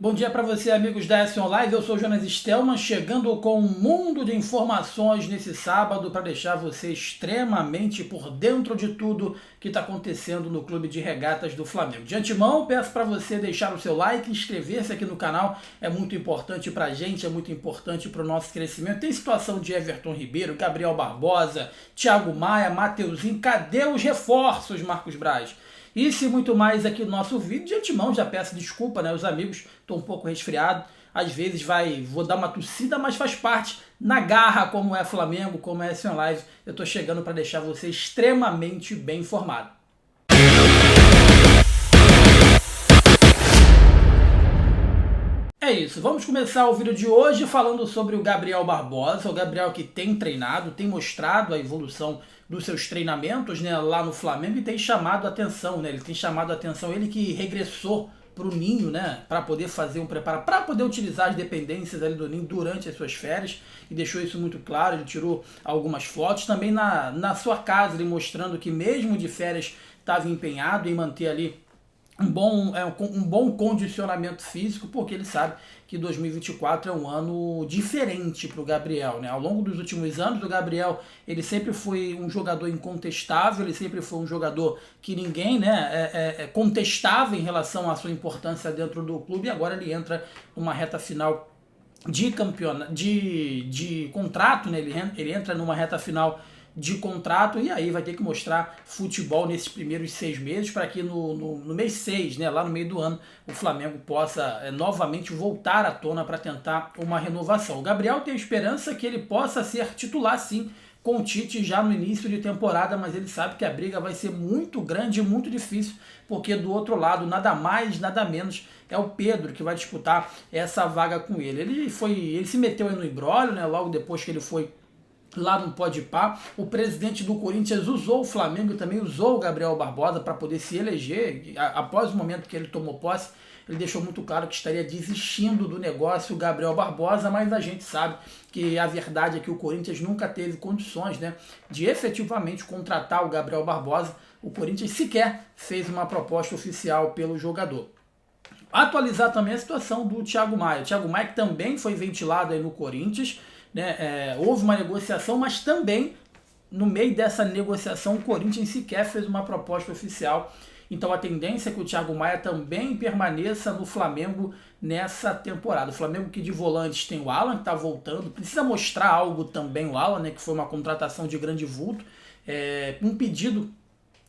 Bom dia para você, amigos da S1 Live. Eu sou o Jonas Stelman, chegando com um mundo de informações nesse sábado para deixar você extremamente por dentro de tudo que está acontecendo no Clube de Regatas do Flamengo. De antemão, peço para você deixar o seu like, inscrever-se aqui no canal, é muito importante para a gente, é muito importante para o nosso crescimento. Tem situação de Everton Ribeiro, Gabriel Barbosa, Thiago Maia, Mateuzinho. Cadê os reforços, Marcos Braz? Isso e muito mais aqui no nosso vídeo. De antemão já peço desculpa, né? Os amigos, estou um pouco resfriado. Às vezes vou dar uma tossida, mas faz parte. Na garra, como é Flamengo, como é S1 Live, eu estou chegando para deixar você extremamente bem informado. É isso, vamos começar o vídeo de hoje falando sobre o Gabriel Barbosa, o Gabriel que tem treinado, tem mostrado a evolução dos seus treinamentos, né, lá no Flamengo, e tem chamado a atenção, né, ele que regressou para o Ninho, né, para poder fazer um preparo, para poder utilizar as dependências ali do Ninho durante as suas férias, e deixou isso muito claro. Ele tirou algumas fotos, também na sua casa, ele mostrando que mesmo de férias estava empenhado em manter ali um bom condicionamento físico, porque ele sabe que 2024 é um ano diferente para o Gabriel, né? Ao longo dos últimos anos, o Gabriel ele sempre foi um jogador incontestável, ele sempre foi um jogador que ninguém, né, contestava em relação à sua importância dentro do clube, e agora ele entra numa reta final de contrato, né? Ele entra numa reta final de contrato, e aí vai ter que mostrar futebol nesses primeiros 6 meses para que no mês 6, né, lá no meio do ano, o Flamengo possa novamente voltar à tona para tentar uma renovação. O Gabriel tem esperança que ele possa ser titular sim com o Tite já no início de temporada, mas ele sabe que a briga vai ser muito grande e muito difícil, porque do outro lado, nada mais, nada menos, é o Pedro que vai disputar essa vaga com ele. Ele se meteu aí no imbróglio, né, logo depois que ele foi lá no Podpah. O presidente do Corinthians usou o Flamengo e também usou o Gabriel Barbosa para poder se eleger. Após o momento que ele tomou posse, ele deixou muito claro que estaria desistindo do negócio o Gabriel Barbosa, mas a gente sabe que a verdade é que o Corinthians nunca teve condições, né, de efetivamente contratar o Gabriel Barbosa. O Corinthians sequer fez uma proposta oficial pelo jogador. Atualizar também a situação do Thiago Maia. O Thiago Maia que também foi ventilado aí no Corinthians, né, houve uma negociação, mas também no meio dessa negociação o Corinthians sequer fez uma proposta oficial. Então a tendência é que o Thiago Maia também permaneça no Flamengo nessa temporada. O Flamengo que de volantes tem o Alan, que está voltando, precisa mostrar algo também o Alan, né, que foi uma contratação de grande vulto, um pedido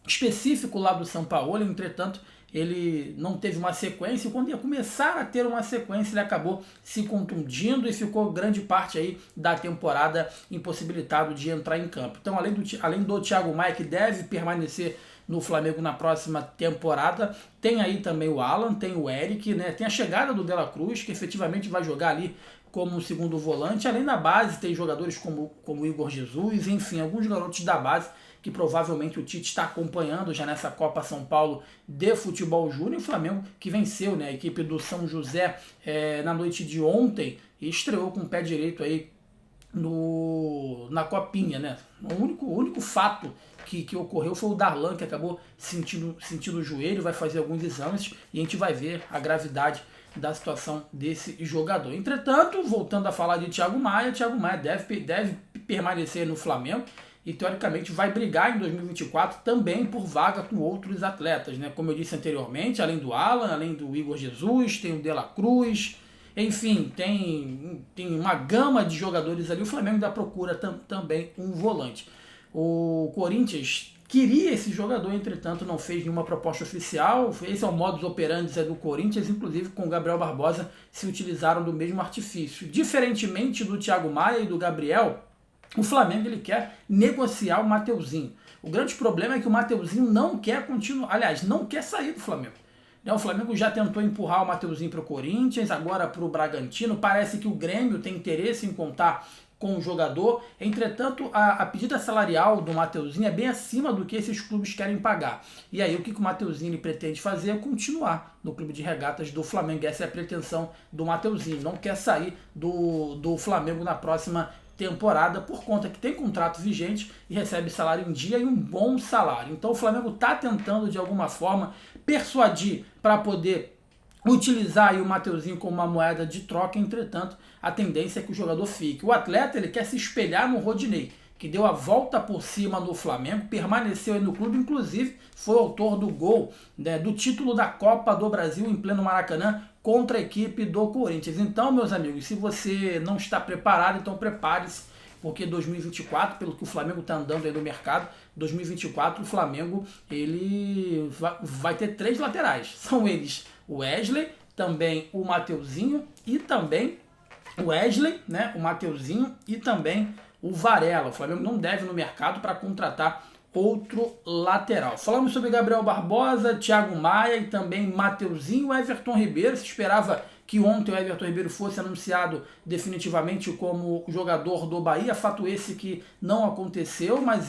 específico lá do São Paulo. Entretanto, ele não teve uma sequência, e quando ia começar a ter uma sequência, ele acabou se contundindo e ficou grande parte aí da temporada impossibilitado de entrar em campo. Então, além do Thiago Maia, que deve permanecer no Flamengo na próxima temporada, tem aí também o Alan, tem o Eric, né? Tem a chegada do De La Cruz, que efetivamente vai jogar ali como um segundo volante. Além da base, tem jogadores como o Igor Jesus, enfim, alguns garotos da base que provavelmente o Tite está acompanhando já nessa Copa São Paulo de Futebol Júnior. O Flamengo que venceu, né, a equipe do São José na noite de ontem e estreou com o pé direito aí na Copinha, né? O único fato que ocorreu foi o Darlan, que acabou sentindo o joelho, vai fazer alguns exames e a gente vai ver a gravidade da situação desse jogador. Entretanto, voltando a falar de Thiago Maia deve permanecer no Flamengo e teoricamente vai brigar em 2024 também por vaga com outros atletas, né? Como eu disse anteriormente, além do Alan, além do Igor Jesus, tem o De La Cruz, enfim, tem uma gama de jogadores ali. O Flamengo ainda procura também um volante. O Corinthians queria esse jogador, entretanto não fez nenhuma proposta oficial. Esse é o modus operandi do Corinthians, inclusive com o Gabriel Barbosa se utilizaram do mesmo artifício. Diferentemente do Thiago Maia e do Gabriel, o Flamengo ele quer negociar o Mateuzinho. O grande problema é que o Mateuzinho não quer continuar, aliás, não quer sair do Flamengo. O Flamengo já tentou empurrar o Mateuzinho para o Corinthians, agora para o Bragantino. Parece que o Grêmio tem interesse em contar com o jogador. Entretanto, a pedida salarial do Mateuzinho é bem acima do que esses clubes querem pagar. E aí o que o Mateuzinho pretende fazer é continuar no Clube de Regatas do Flamengo. Essa é a pretensão do Mateuzinho. Não quer sair do Flamengo na próxima temporada, por conta que tem contrato vigente e recebe salário em dia e um bom salário. Então o Flamengo está tentando de alguma forma persuadir para poder utilizar aí o Mateuzinho como uma moeda de troca, entretanto, a tendência é que o jogador fique. O atleta, ele quer se espelhar no Rodinei, que deu a volta por cima no Flamengo, permaneceu aí no clube, inclusive foi autor do gol, né, do título da Copa do Brasil em pleno Maracanã contra a equipe do Corinthians. Então, meus amigos, se você não está preparado, então prepare-se, porque 2024, pelo que o Flamengo está andando aí no mercado, 2024 o Flamengo ele vai ter 3 laterais. São eles o Wesley, também o Mateuzinho e também o Wesley, né, o Mateuzinho e também o Varela. O Flamengo não deve no mercado para contratar outro lateral. Falamos sobre Gabriel Barbosa, Thiago Maia e também Mateuzinho e Everton Ribeiro. Se esperava que ontem o Everton Ribeiro fosse anunciado definitivamente como jogador do Bahia, fato esse que não aconteceu, mas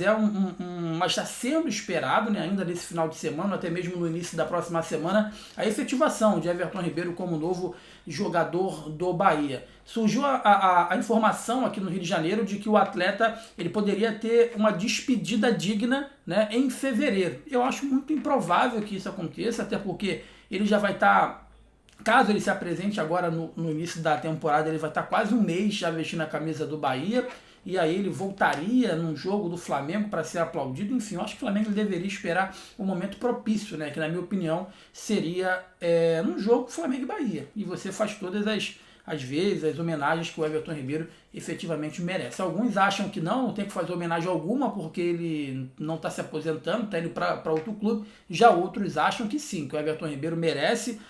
mas está sendo esperado, né, ainda nesse final de semana, até mesmo no início da próxima semana, a efetivação de Everton Ribeiro como novo jogador do Bahia. Surgiu a informação aqui no Rio de Janeiro de que o atleta ele poderia ter uma despedida digna, né, em fevereiro. Eu acho muito improvável que isso aconteça, até porque ele já vai estar... Caso ele se apresente agora no início da temporada, ele vai estar quase um mês já vestindo a camisa do Bahia, e aí ele voltaria num jogo do Flamengo para ser aplaudido. Enfim, eu acho que o Flamengo deveria esperar um momento propício, né, que na minha opinião seria num jogo Flamengo e Bahia. E você faz todas as vezes, as homenagens que o Everton Ribeiro efetivamente merece. Alguns acham que não tem que fazer homenagem alguma porque ele não está se aposentando, está indo para outro clube. Já outros acham que sim, que o Everton Ribeiro merece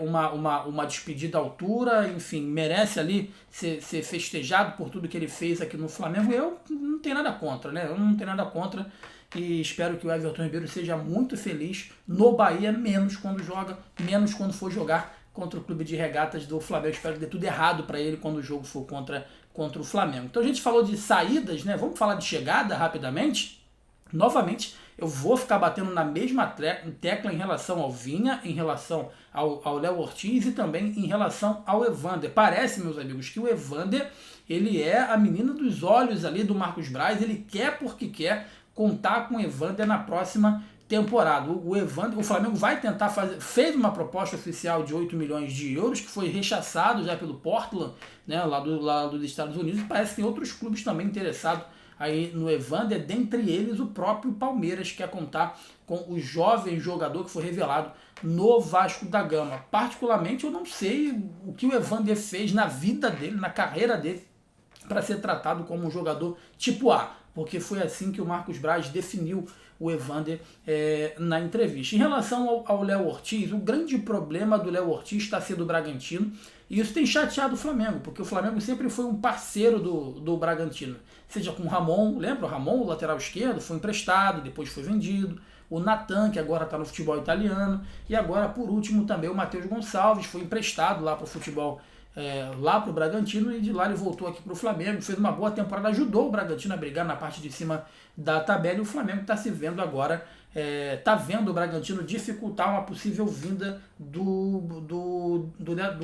uma despedida à altura, enfim, merece ali ser festejado por tudo que ele fez aqui no Flamengo. Eu não tenho nada contra, né? Eu não tenho nada contra e espero que o Everton Ribeiro seja muito feliz no Bahia, menos quando joga, menos quando for jogar contra o Clube de Regatas do Flamengo. Espero que dê tudo errado para ele quando o jogo for contra o Flamengo. Então a gente falou de saídas, né? Vamos falar de chegada rapidamente. Novamente, eu vou ficar batendo na mesma tecla em relação ao Vinha, em relação ao Léo Ortiz e também em relação ao Evander. Parece, meus amigos, que o Evander ele é a menina dos olhos ali do Marcos Braz. Ele quer porque quer contar com o Evander na próxima temporada. O Evander, o Flamengo vai tentar fazer, fez uma proposta oficial de 8 milhões de euros, que foi rechaçado já pelo Portland, né, lá dos Estados Unidos, e parece que tem outros clubes também interessados aí no Evander, dentre eles o próprio Palmeiras, que quer contar com o jovem jogador que foi revelado no Vasco da Gama. Particularmente, eu não sei o que o Evander fez na vida dele, na carreira dele, para ser tratado como um jogador tipo A, porque foi assim que o Marcos Braz definiu o Evander na entrevista. Em relação ao Léo Ortiz, o grande problema do Léo Ortiz está sendo o Bragantino, e isso tem chateado o Flamengo, porque o Flamengo sempre foi um parceiro do Bragantino, seja com o Ramon, lembra? O Ramon, o lateral esquerdo, foi emprestado, depois foi vendido, o Natan, que agora está no futebol italiano, e agora, por último, também o Matheus Gonçalves, foi emprestado lá para o futebol lá para o Bragantino, e de lá ele voltou aqui para o Flamengo, fez uma boa temporada, ajudou o Bragantino a brigar na parte de cima da tabela, e o Flamengo está se vendo agora, está vendo o Bragantino dificultar uma possível vinda do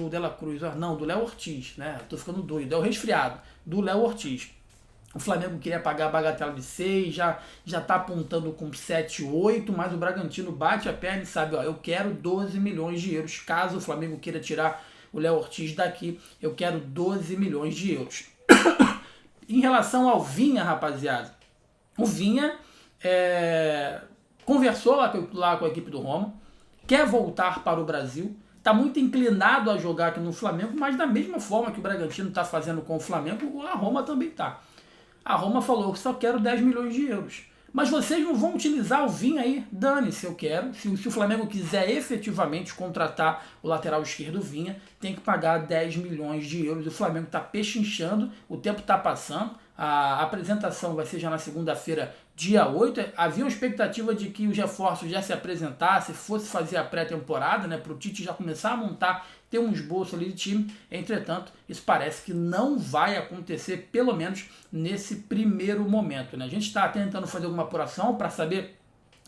Dela Cruz, não, do Léo Ortiz, né? Estou ficando doido, é o resfriado, do Léo Ortiz. O Flamengo queria pagar a bagatela de 6, já está apontando com 7, 8, mas o Bragantino bate a perna e sabe, ó, eu quero 12 milhões de euros, caso o Flamengo queira tirar o Léo Ortiz daqui, eu quero 12 milhões de euros. Em relação ao Vinha, rapaziada, o Vinha conversou lá com a equipe do Roma, quer voltar para o Brasil, está muito inclinado a jogar aqui no Flamengo, mas da mesma forma que o Bragantino está fazendo com o Flamengo, a Roma também está. A Roma falou, só quero 10 milhões de euros. Mas vocês não vão utilizar o Vinha aí? Dane-se, eu quero. Se o Flamengo quiser efetivamente contratar o lateral esquerdo Vinha, tem que pagar 10 milhões de euros. O Flamengo está pechinchando, o tempo está passando. A apresentação vai ser já na segunda-feira, dia 8. Havia uma expectativa de que os reforços já se apresentassem, fosse fazer a pré-temporada, né, para o Tite já começar a montar, ter um esboço ali de time. Entretanto, isso parece que não vai acontecer, pelo menos nesse primeiro momento, né? A gente está tentando fazer alguma apuração para saber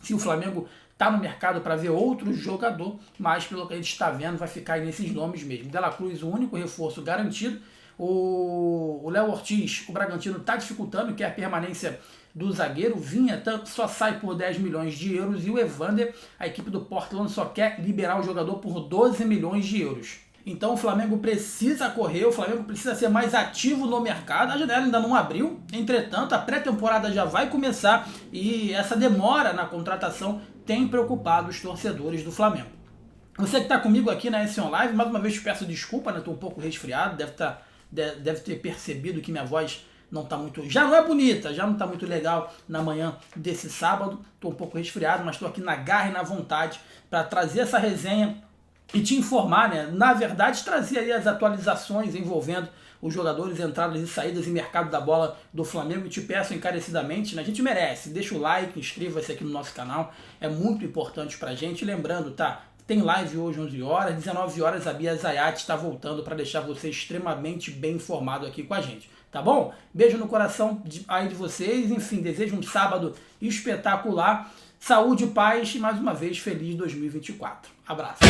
se o Flamengo está no mercado para ver outro jogador, mas pelo que a gente está vendo vai ficar aí nesses nomes mesmo. Dela Cruz, o único reforço garantido. O Léo Ortiz, o Bragantino está dificultando, que é a permanência do zagueiro. Vinha só sai por 10 milhões de euros e o Evander, a equipe do Portland, só quer liberar o jogador por 12 milhões de euros. Então o Flamengo precisa correr, o Flamengo precisa ser mais ativo no mercado. A janela ainda não abriu, entretanto a pré-temporada já vai começar e essa demora na contratação tem preocupado os torcedores do Flamengo. Você que está comigo aqui na S1 Live, mais uma vez te peço desculpa, né? Estou um pouco resfriado, deve ter percebido que minha voz não está muito... Já não é bonita, já não está muito legal na manhã desse sábado. Estou um pouco resfriado, mas estou aqui na garra e na vontade para trazer essa resenha e te informar, né? Na verdade, trazer aí as atualizações envolvendo os jogadores, entradas e saídas e mercado da bola do Flamengo. E te peço encarecidamente, né? A gente merece. Deixa o like, inscreva-se aqui no nosso canal. É muito importante pra gente. Lembrando, tá? Tem live hoje 11 horas, 19 horas a Bia Zayat está voltando para deixar você extremamente bem informado aqui com a gente. Tá bom? Beijo no coração aí de vocês. Enfim, desejo um sábado espetacular. Saúde, paz e mais uma vez feliz 2024. Abraço.